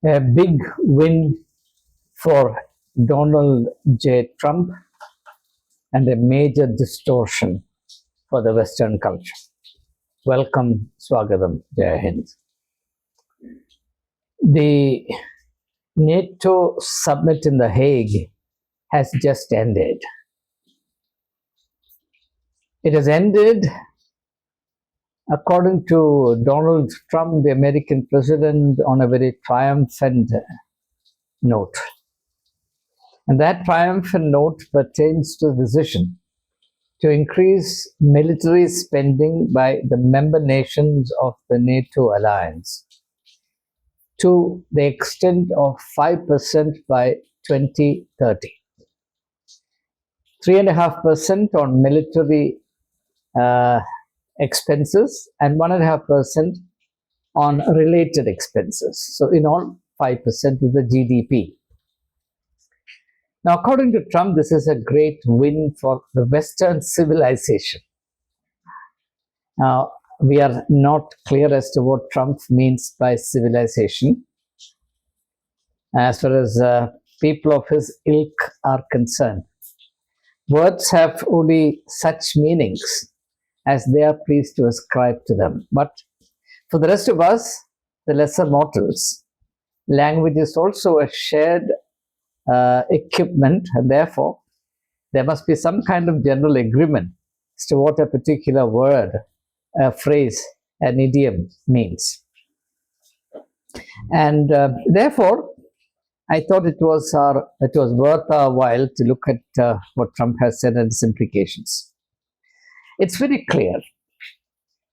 A big win for Donald J. Trump and a major distortion for the Western culture. Welcome, Swagatham, Jai Hind. The NATO summit in The Hague has just ended. It has ended, according to Donald Trump, the American president, on a very triumphant note. And that triumphant note pertains to the decision to increase military spending by the member nations of the NATO alliance to the extent of 5% by 2030. 3.5% on military expenses and 1.5% on related expenses. So in all, 5% of the GDP. Now, according to Trump, this is a great win for the Western civilization. Now, we are not clear as to what Trump means by civilization. As far as people of his ilk are concerned, words have only such meanings as they are pleased to ascribe to them. But for the rest of us, the lesser mortals, language is also a shared equipment, and therefore there must be some kind of general agreement as to what a particular word, a phrase, an idiom means. And therefore, I thought it was worth our while to look at what Trump has said and its implications. It's very clear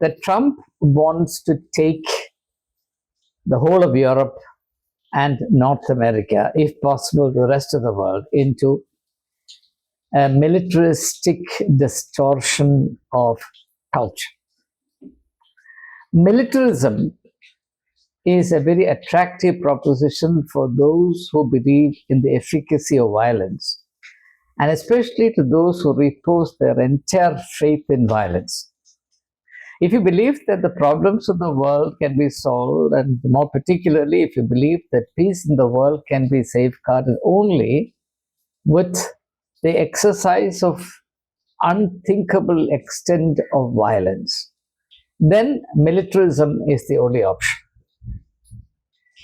that Trump wants to take the whole of Europe and North America, if possible the rest of the world, into a militaristic distortion of culture. Militarism is a very attractive proposition for those who believe in the efficacy of violence, and especially to those who repose their entire faith in violence. If you believe that the problems of the world can be solved, and more particularly if you believe that peace in the world can be safeguarded only with the exercise of unthinkable extent of violence, then militarism is the only option.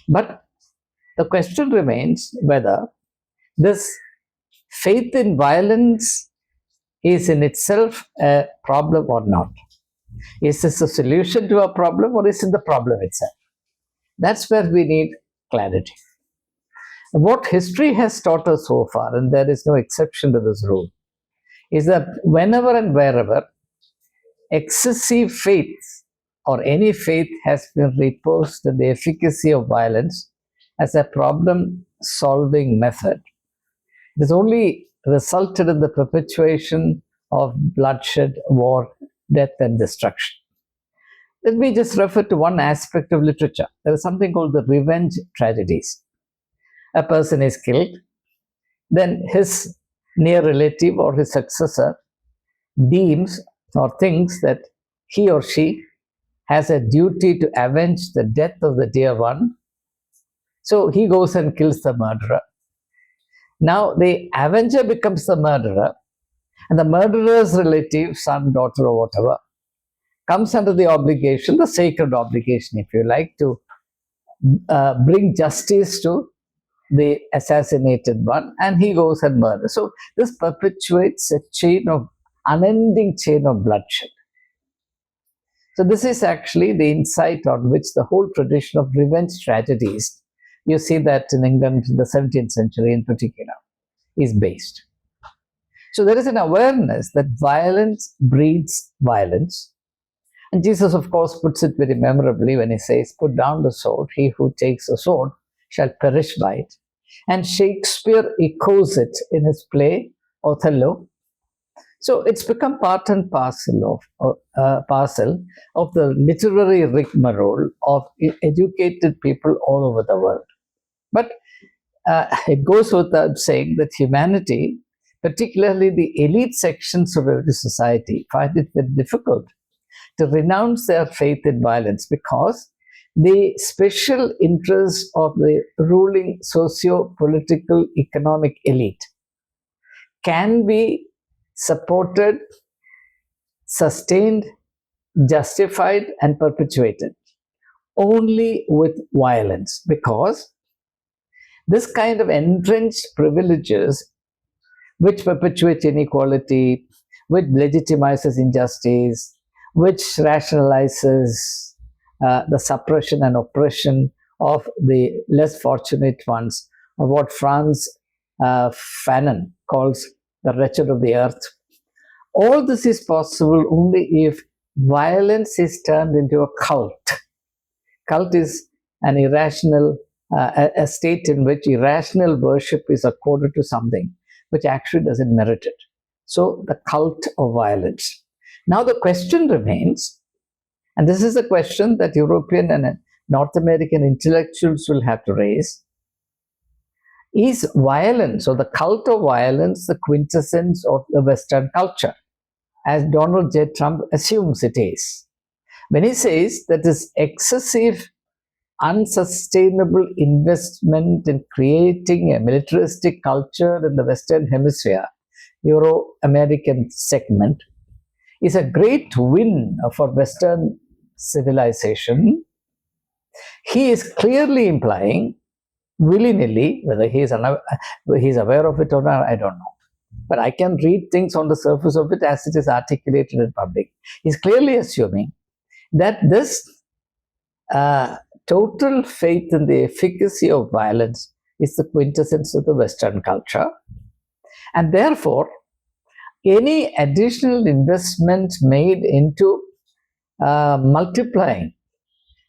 But the question remains whether this faith in violence is in itself a problem or not. Is this a solution to a problem, or is it the problem itself? That's where we need clarity. What history has taught us so far, and there is no exception to this rule, is that whenever and wherever excessive faith or any faith has been reposed in the efficacy of violence as a problem-solving method, it has only resulted in the perpetuation of bloodshed, war, death, and destruction. Let me just refer to one aspect of literature. There is something called the revenge tragedies. A person is killed, then his near relative or his successor deems or thinks that he or she has a duty to avenge the death of the dear one. So he goes and kills the murderer. Now the avenger becomes the murderer, and the murderer's relative, son, daughter, or whatever, comes under the obligation, the sacred obligation, if you like, to bring justice to the assassinated one, and he goes and murders. So this perpetuates a unending chain of bloodshed. So this is actually the insight on which the whole tradition of revenge tragedies, you see that in England in the 17th century in particular, is based. So there is an awareness that violence breeds violence. And Jesus, of course, puts it very memorably when he says, "Put down the sword, he who takes a sword shall perish by it." And Shakespeare echoes it in his play Othello. So it's become part and parcel of the literary rigmarole of educated people all over the world. But it goes without saying that humanity, particularly the elite sections of every society, find it very difficult to renounce their faith in violence, because the special interests of the ruling socio-political economic elite can be supported, sustained, justified, and perpetuated only with violence, because this kind of entrenched privileges, which perpetuates inequality, which legitimizes injustice, which rationalizes the suppression and oppression of the less fortunate ones, or what Franz Fanon calls the wretched of the earth. All this is possible only if violence is turned into a cult. Cult is an irrational, a state in which irrational worship is accorded to something which actually doesn't merit it. So the cult of violence. Now the question remains, and this is a question that European and North American intellectuals will have to raise: is violence, or the cult of violence, the quintessence of the Western culture, as Donald J. Trump assumes it is? When he says that this excessive, unsustainable investment in creating a militaristic culture in the Western Hemisphere, Euro-American segment, is a great win for Western civilization, he is clearly implying, willy-nilly, whether he's aware of it or not, I don't know. But I can read things on the surface of it as it is articulated in public. He's clearly assuming that this total faith in the efficacy of violence is the quintessence of the Western culture. And therefore, any additional investment made into multiplying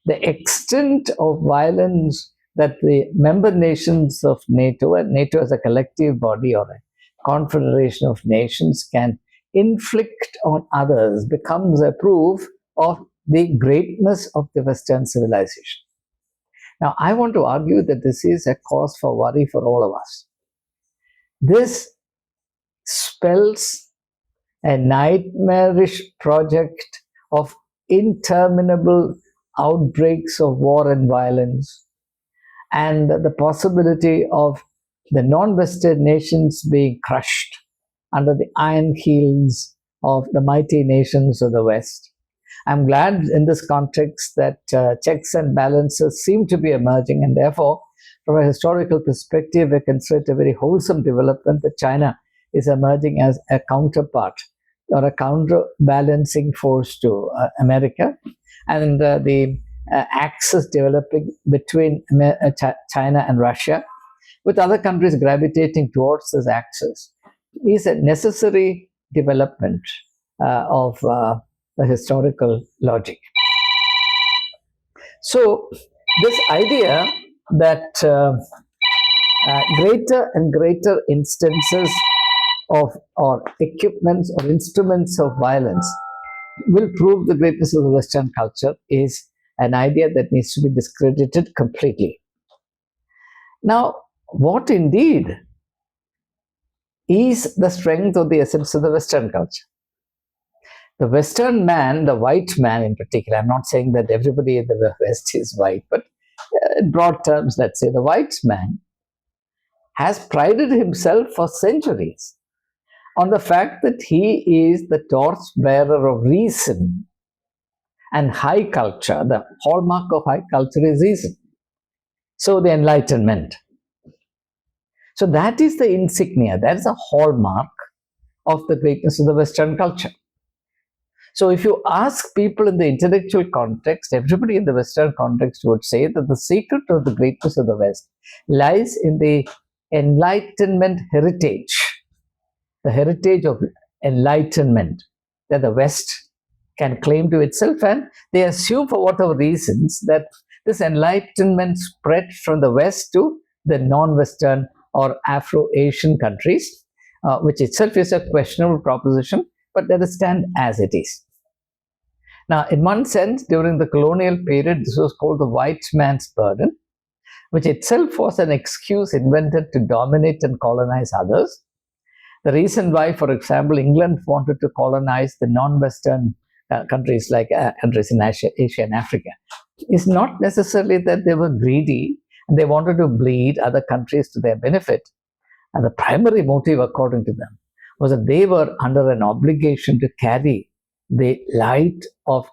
the extent of violence that the member nations of NATO, and NATO as a collective body or a confederation of nations, can inflict on others, becomes a proof of the greatness of the Western civilization. Now, I want to argue that this is a cause for worry for all of us. This spells a nightmarish project of interminable outbreaks of war and violence, and the possibility of the non-Western nations being crushed under the iron heels of the mighty nations of the West. I'm glad in this context that checks and balances seem to be emerging, and therefore, from a historical perspective, we consider it a very wholesome development that China is emerging as a counterpart or a counterbalancing force to America, and the axis developing between China and Russia, with other countries gravitating towards this axis, is a necessary development of the historical logic. So, this idea that greater and greater instances of or equipments or instruments of violence will prove the greatness of the Western culture is an idea that needs to be discredited completely. Now, what indeed is the strength or the essence of the Western culture? The Western man, the white man in particular, I'm not saying that everybody in the West is white, but in broad terms, let's say the white man has prided himself for centuries on the fact that he is the torchbearer of reason and high culture. The hallmark of high culture is reason. So the Enlightenment. So that is the insignia, that is a hallmark of the greatness of the Western culture. So if you ask people in the intellectual context, everybody in the Western context would say that the secret of the greatness of the West lies in the Enlightenment heritage, the heritage of enlightenment that the West can claim to itself, and they assume for whatever reasons that this enlightenment spread from the West to the non-Western or Afro-Asian countries, which itself is a questionable proposition, but let us stand as it is. Now, in one sense, during the colonial period, this was called the white man's burden, which itself was an excuse invented to dominate and colonize others. The reason why, for example, England wanted to colonize the non-Western countries like countries in Asia and Africa is not necessarily that they were greedy and they wanted to bleed other countries to their benefit. And the primary motive, according to them, was that they were under an obligation to carry the light of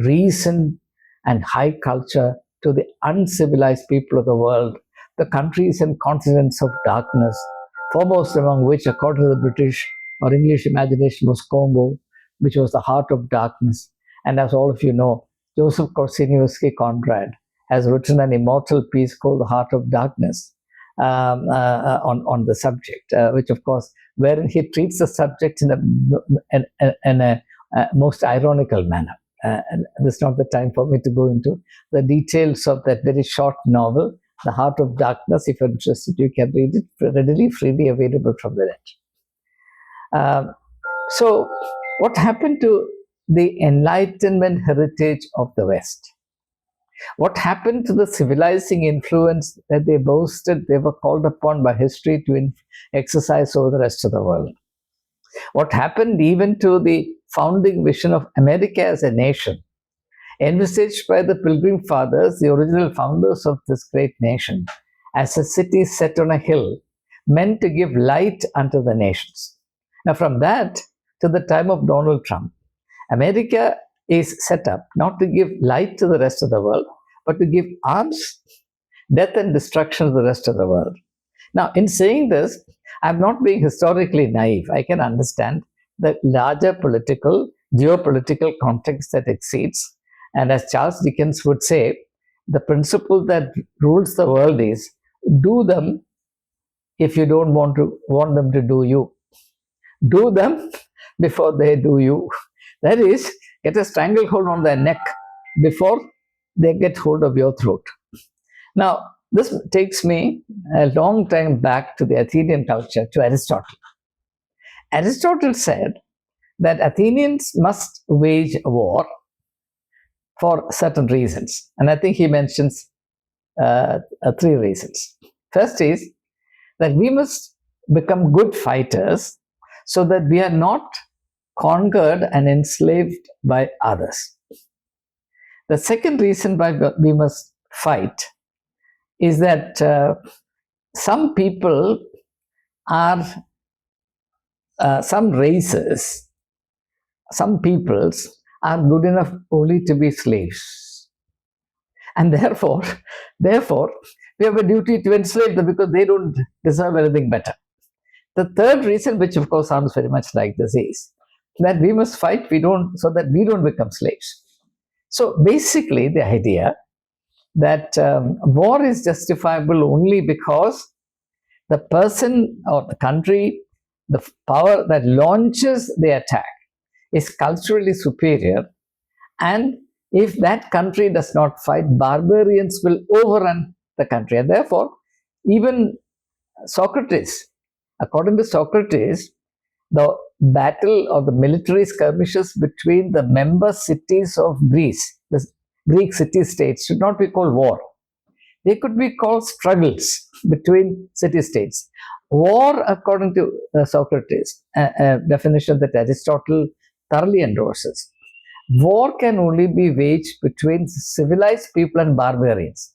reason and high culture to the uncivilized people of the world, the countries and continents of darkness, foremost among which, according to the British or English imagination, was Congo, which was the heart of darkness. And as all of you know, Joseph Kosinski Conrad has written an immortal piece called The Heart of Darkness on the subject, which, of course, wherein he treats the subject in a most ironical manner. And this is not the time for me to go into the details of that very short novel, The Heart of Darkness. If you're interested, you can read it readily, freely available from the net. So, what happened to the Enlightenment heritage of the West? What happened to the civilizing influence that they boasted they were called upon by history to exercise over the rest of the world? What happened even to the founding vision of America as a nation, envisaged by the Pilgrim Fathers, the original founders of this great nation, as a city set on a hill, meant to give light unto the nations? Now, from that to the time of Donald Trump, America is set up not to give light to the rest of the world, but to give arms, death, and destruction to the rest of the world. Now, in saying this, I'm not being historically naive. I can understand the larger political, geopolitical context that exceeds. And as Charles Dickens would say, the principle that rules the world is do them if you don't want them to do you. Do them before they do you. That is, get a stranglehold on their neck before they get hold of your throat. Now, this takes me a long time back to the Athenian culture, to Aristotle. Aristotle said that Athenians must wage war for certain reasons. And I think he mentions 3 reasons. First is that we must become good fighters so that we are not conquered and enslaved by others. The second reason why we must fight is that some people are, some races, some peoples are good enough only to be slaves. And therefore, we have a duty to enslave them because they don't deserve anything better. The third reason, which of course sounds very much like this, is that we must fight so that we don't become slaves. So basically, the idea that war is justifiable only because the person or the country, the power that launches the attack is culturally superior, and if that country does not fight, barbarians will overrun the country. And therefore, even Socrates, according to Socrates, the battle or the military skirmishes between the member cities of Greece, the Greek city-states, should not be called war. They could be called struggles between city-states. War, according to Socrates, a definition that Aristotle thoroughly endorses, war can only be waged between civilized people and barbarians.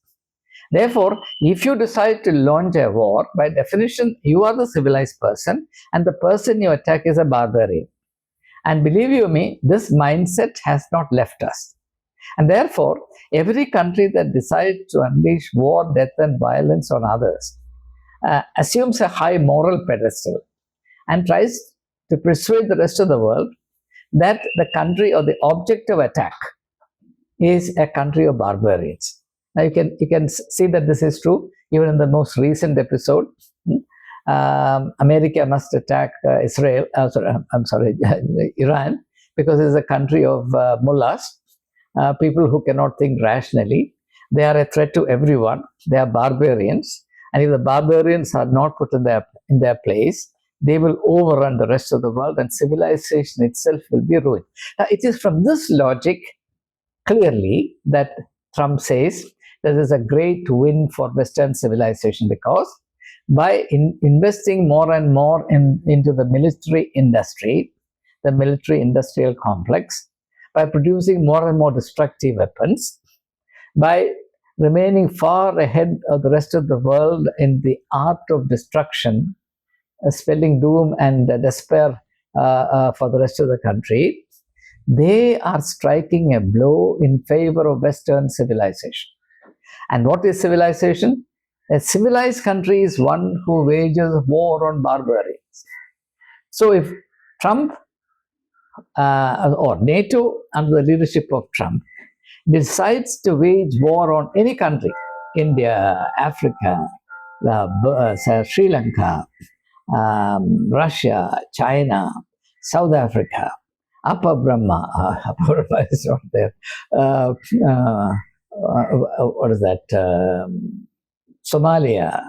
Therefore, if you decide to launch a war, by definition, you are the civilized person and the person you attack is a barbarian. And believe you me, this mindset has not left us. And therefore, every country that decides to unleash war, death, and violence on others assumes a high moral pedestal and tries to persuade the rest of the world that the country or the object of attack is a country of barbarians. Now you can see that this is true even in the most recent episode. America must attack Iran, because it is a country of mullahs, people who cannot think rationally. They are a threat to everyone. They are barbarians, and if the barbarians are not put in their place, they will overrun the rest of the world, and civilization itself will be ruined. Now, it is from this logic clearly that Trump says there is a great win for Western civilization, because by investing more and more into the military industry, the military industrial complex, by producing more and more destructive weapons, by remaining far ahead of the rest of the world in the art of destruction, spelling doom and despair for the rest of the country, they are striking a blow in favor of Western civilization. And what is civilization? A civilized country is one who wages war on barbarians. So if Trump or NATO, under the leadership of Trump, decides to wage war on any country, India, Africa, Sri Lanka, Russia, China, South Africa, Upper Brahma, Upper Brahma is not there. What is that? Somalia,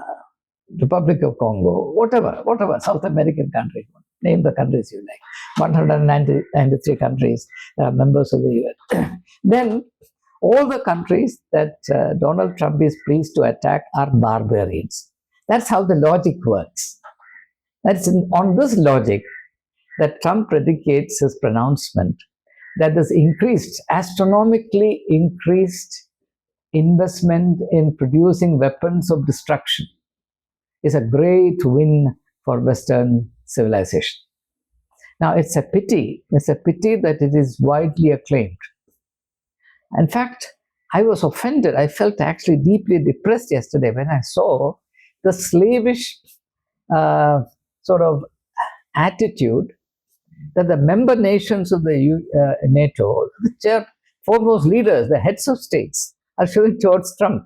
Republic of Congo, whatever, South American country, name the countries you like. 193 countries members of the UN. Then all the countries that Donald Trump is pleased to attack are barbarians. That's how the logic works. That's on this logic that Trump predicates his pronouncement that this astronomically increased investment in producing weapons of destruction is a great win for Western civilization. Now, it's a pity that it is widely acclaimed. In fact, I was offended. I felt actually deeply depressed yesterday when I saw the slavish sort of attitude that the member nations of the NATO, their foremost leaders, the heads of states, are showing towards Trump.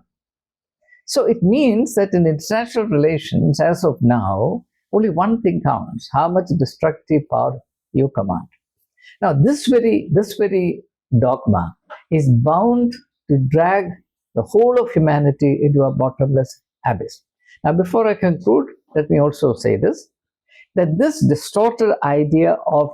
So it means that in international relations, as of now, only one thing counts: how much destructive power you command. Now, this very dogma is bound to drag the whole of humanity into a bottomless abyss. Now, before I conclude, let me also say this, that this distorted idea of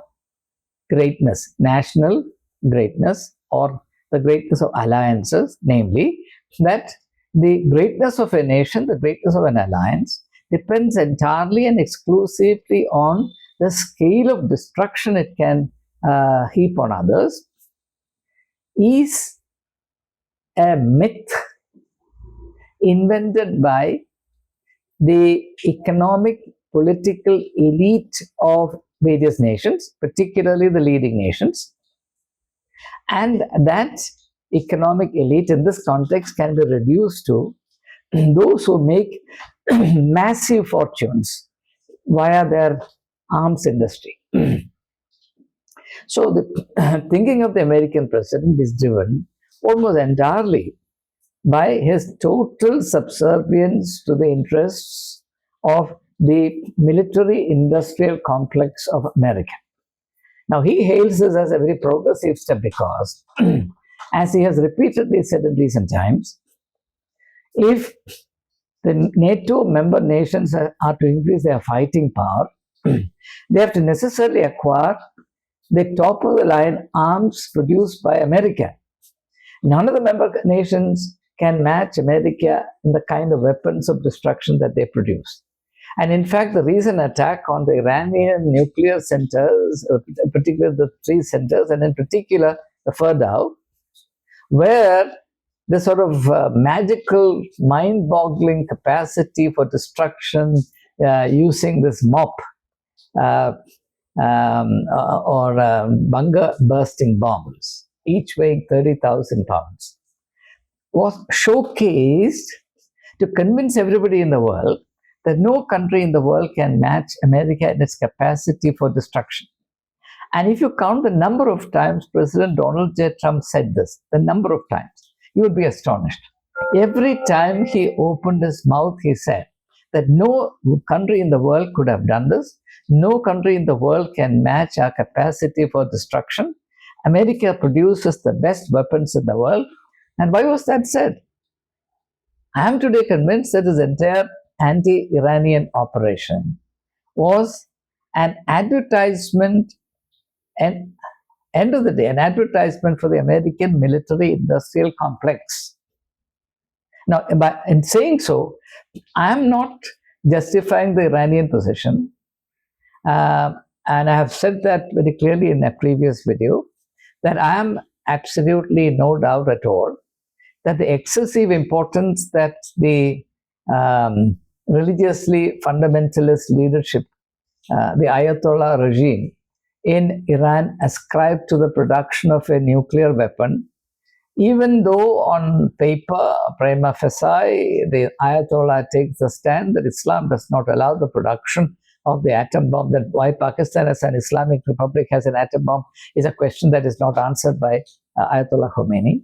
greatness, national greatness, or the greatness of alliances, namely that the greatness of a nation, the greatness of an alliance, depends entirely and exclusively on the scale of destruction it can heap on others, is a myth invented by the economic, political elite of various nations, particularly the leading nations. And that economic elite in this context can be reduced to those who make massive fortunes via their arms industry. So the thinking of the American president is driven almost entirely by his total subservience to the interests of the military industrial complex of America. Now, he hails this as a very progressive step because, as he has repeatedly said in recent times, if the NATO member nations are to increase their fighting power, they have to necessarily acquire the top of the line arms produced by America. None of the member nations can match America in the kind of weapons of destruction that they produce. And in fact, the recent attack on the Iranian nuclear centers, particularly the 3 centers, and in particular the Fordow, where the sort of magical, mind-boggling capacity for destruction using this mop or bunker-bursting bombs, each weighing 30,000 pounds, was showcased to convince everybody in the world that no country in the world can match America in its capacity for destruction. And if you count the number of times President Donald J. Trump said this, the number of times, you would be astonished. Every time he opened his mouth, he said that no country in the world could have done this. No country in the world can match our capacity for destruction. America produces the best weapons in the world. And why was that said? I am today convinced that his entire anti-Iranian operation was an advertisement, and end of the day, an advertisement for the American military industrial complex. Now, in saying so, I am not justifying the Iranian position, and I have said that very clearly in a previous video, that I am absolutely no doubt at all that the excessive importance that the religiously fundamentalist leadership, the Ayatollah regime in Iran, ascribed to the production of a nuclear weapon, even though on paper, prima facie, the Ayatollah takes the stand that Islam does not allow the production of the atom bomb. That why Pakistan as an Islamic republic has an atom bomb is a question that is not answered by Ayatollah Khomeini.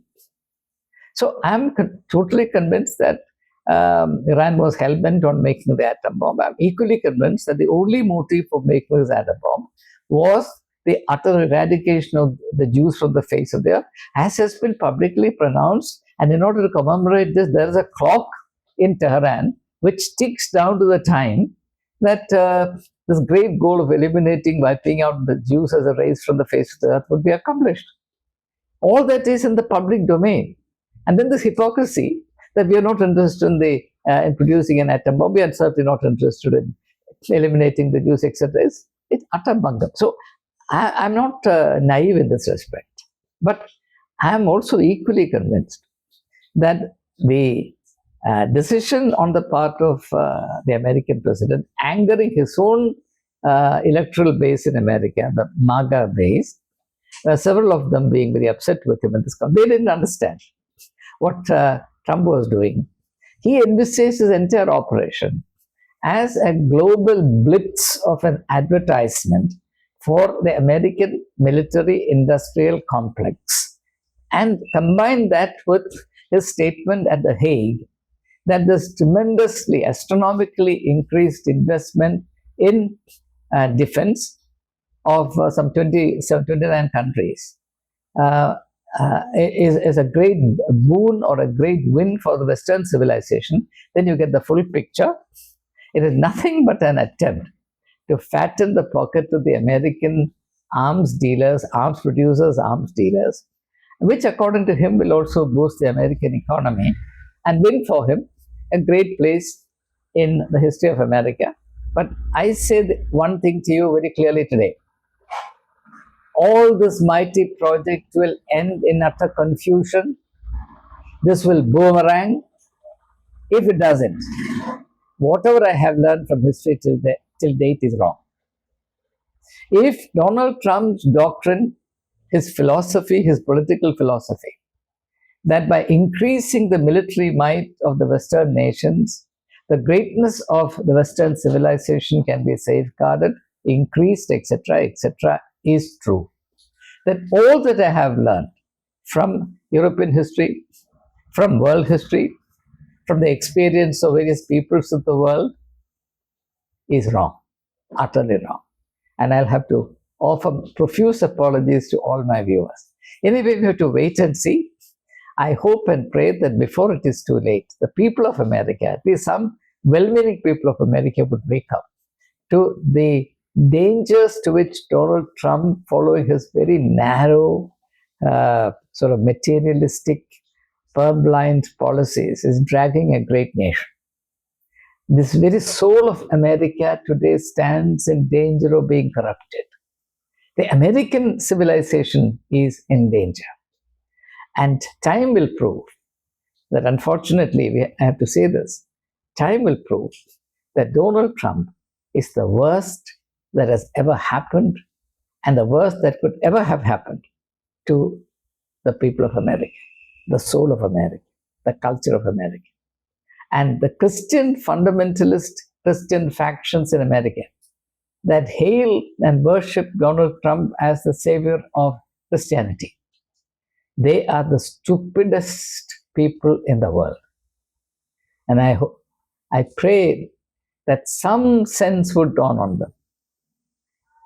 So I'm totally convinced that Iran was hell-bent on making the atom bomb. I'm equally convinced that the only motive for making this atom bomb was the utter eradication of the Jews from the face of the earth, as has been publicly pronounced. And in order to commemorate this, there is a clock in Tehran which ticks down to the time that this great goal of eliminating, wiping out the Jews as a race from the face of the earth would be accomplished. All that is in the public domain. And then this hypocrisy that we are not interested in producing an atom bomb, we are certainly not interested in eliminating the Jews, etc. It's utter bunkum. So I'm not naive in this respect. But I'm also equally convinced that the decision on the part of the American president, angering his own electoral base in America, the MAGA base, several of them being very upset with him in this country, they didn't understand what Trump was doing. He envisaged his entire operation as a global blitz of an advertisement for the American military-industrial complex, and combined that with his statement at The Hague that this tremendously, astronomically increased investment in defense of some 29 countries is a great boon or a great win for the Western civilization. Then you get the full picture. It is nothing but an attempt to fatten the pocket of the American arms dealers, arms producers, arms dealers, which according to him will also boost the American economy and win for him a great place in the history of America. But I say one thing to you very clearly today. All this mighty project will end in utter confusion. This will boomerang if it doesn't. Whatever I have learned from history till date is wrong. If Donald Trump's doctrine, his philosophy, his political philosophy, that by increasing the military might of the Western nations, the greatness of the Western civilization can be safeguarded, increased, etc., etc., is true. That all that I have learned from European history, from world history, from the experience of various peoples of the world is wrong, utterly wrong. And I'll have to offer profuse apologies to all my viewers. Anyway, we have to wait and see. I hope and pray that before it is too late, the people of America, at least some well-meaning people of America, would wake up to the dangers to which Donald Trump, following his very narrow, sort of materialistic, purblind policies, is dragging a great nation. This very soul of America today stands in danger of being corrupted. The American civilization is in danger. And time will prove that, unfortunately, I have to say this, time will prove that Donald Trump is the worst that has ever happened and the worst that could ever have happened to the people of America, the soul of America, the culture of America. And the Christian fundamentalist Christian factions in America that hail and worship Donald Trump as the savior of Christianity, they are the stupidest people in the world. And I pray that some sense would dawn on them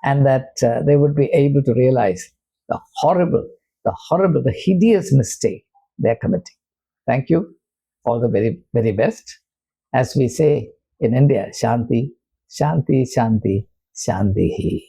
and that they would be able to realize the horrible, the hideous mistake they're committing. Thank you. All the very, very best. As we say in India, Shanti, Shanti, Shanti, Shanti.